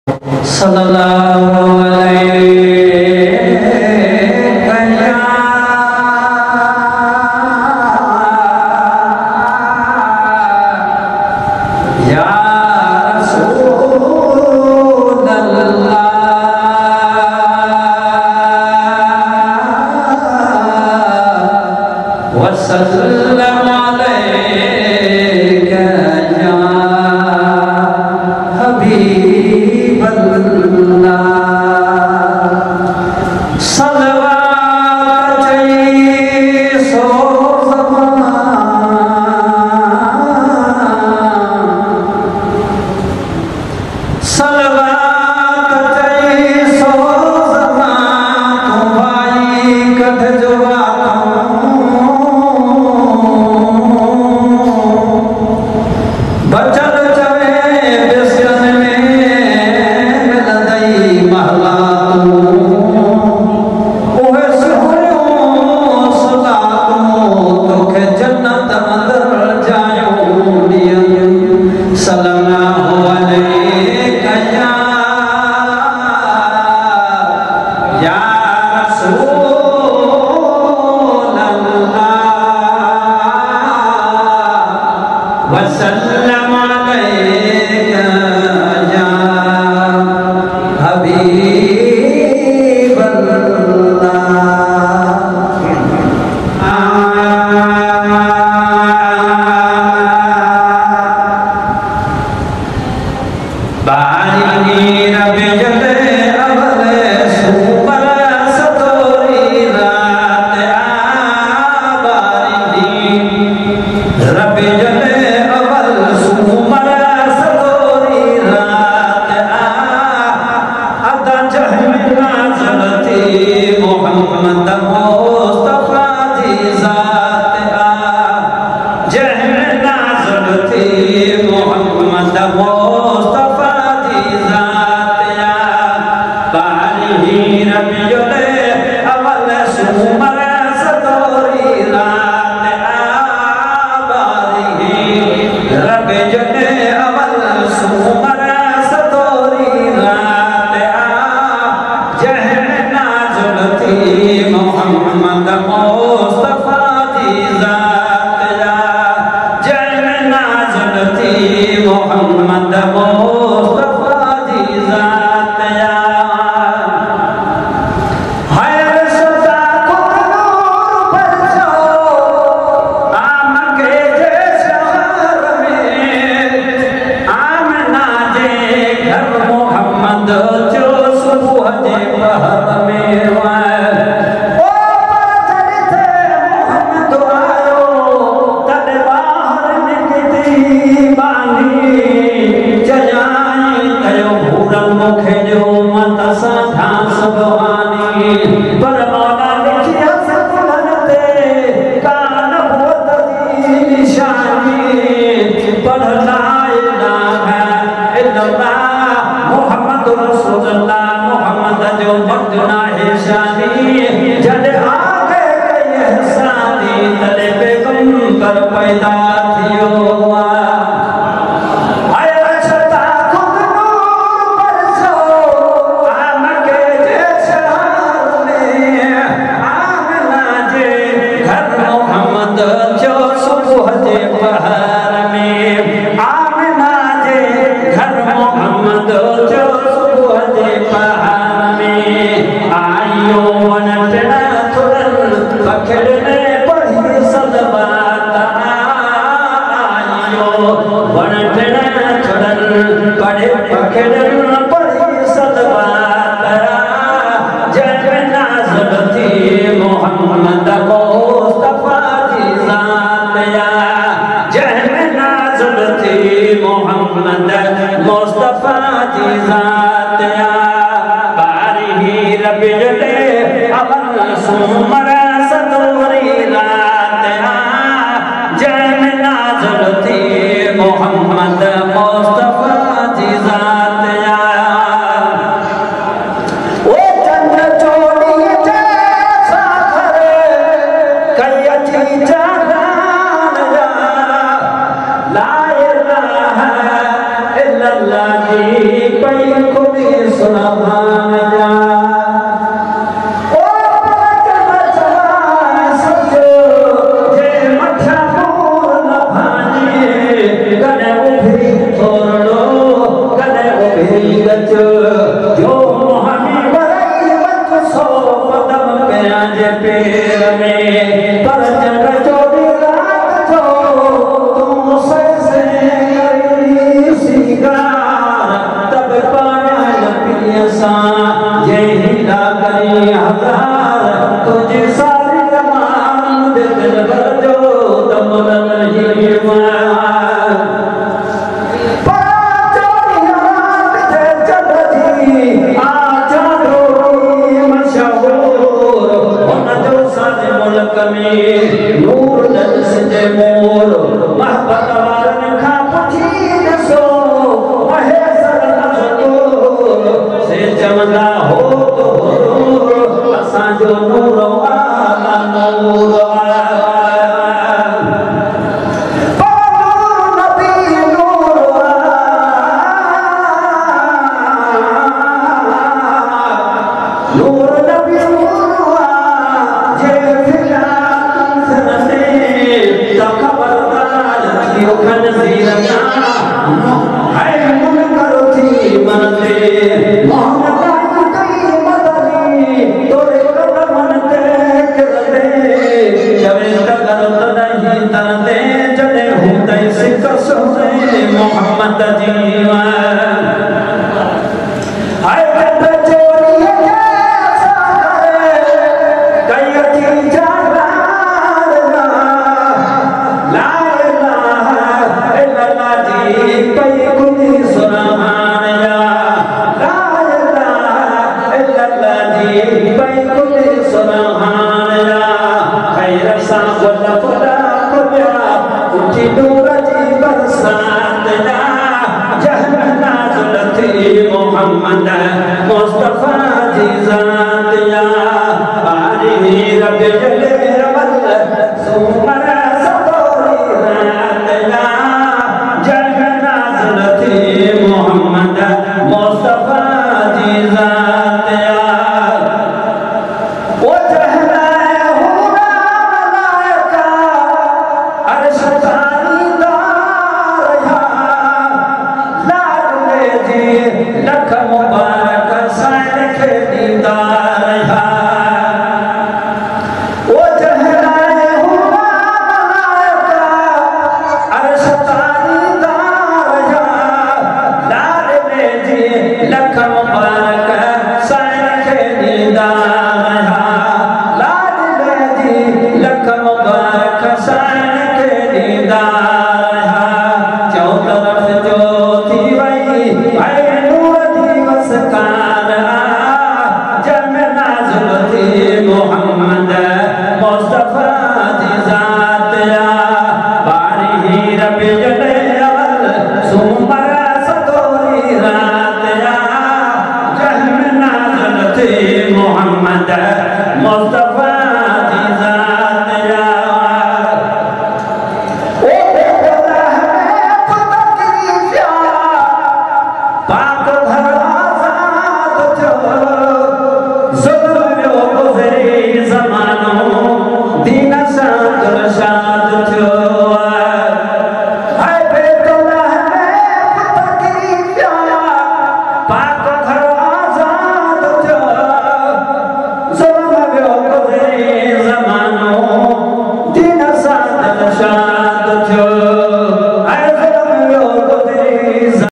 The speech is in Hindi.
सल्लल्लाहु अलैहि या रसूल अल्लाह वसल्लम अलैका या हबीब अल्लाह। सलवात चाहिए सो सलवात चाहिए सो ज़मां भाई कद जुआ बचल चवे बिस्कन में मिलदई महला ओहे सोहणो सदा तोखे जन्नत अंदर जायो सल्लल्लाहु अलैका या रसूल अल्लाह वसल्लम अलैका या हबीब अल्लाह। बारी रब जले अवले सुपर सतोरी रात बारी रब जले अवल सुपर सतोरी रात अदा जहना जलती मोहम्मद मुस्तफा दी जात जहना जलती मोहम्मद मुस्तफा दी जात बारी रब जले अवल सुपर सतोरी रात रब जने अवल सुमर सतोरी रात जहना जलती मोहम्मद मुस्तफा दी जात जहना जलती मोहम्मद मुस्तफा दी जात हर सदा खुद नूर पर जाओ आमके मोहम्मद जो सुबह जे पहर में ओ पर थे मोहम्मद आयो तद बाहर निकती बानी जयाई तयो भूरन मुखे जो मत साधा सबवानी पर मौला लिखिया सकुलन ते कान होत दी निशानी पढ़ ला इलाहा इल्लल्लाह मोहम्मद रसूलुल्लाह मोहम्मद जो बदना है शानी जद आगे गई हसानी तले पैगंबर पैदा थियो आय अछता खुद नूर पर सो आमके जे शहर में आमना जे घर मोहम्मद जो सुबह जे पहर में आमना जे घर मोहम्मद जो सुबह जे पहर में आयो वन टिड़ा थुड़न पखड़ने पढ़ी सलवात आयो वन टिड़ा थुड़न पढ़े पखड़न पढ़ी सलवात जहना जलती मोहम्मद मुस्तफा दी जात जहना जलती मोहम्मद मुस्तफा दी जात बारी रब जले अवल सुमर सतोरी रात जहना जलती मोहम्मद मुस्तफा दी जात ओ चंद्र चोड़ी जैसा घर कैयती जान ला इलाहा इल्लल्लाह की कोई खुद खनज़ीर हाय मन करो थी मनते मोहम्मद कई मदनी तोरे कदमन ते करते जवे तगर तो नहीं तरते जने हुते सिकस से मोहम्मद जीवा हाय ते चोरी कैसा करे कई अची जाना ला इलाहा इल्लल्लाह जी कई कुली सुरहान या ला इलाहा इल्लल्लाह जी कई कुली सुरहान या खैर सा वला खुदा खुदा उठी नूर जी बरसात या जहन्ना जुलती मोहम्मद मुस्तफा जी जात या आली रब जल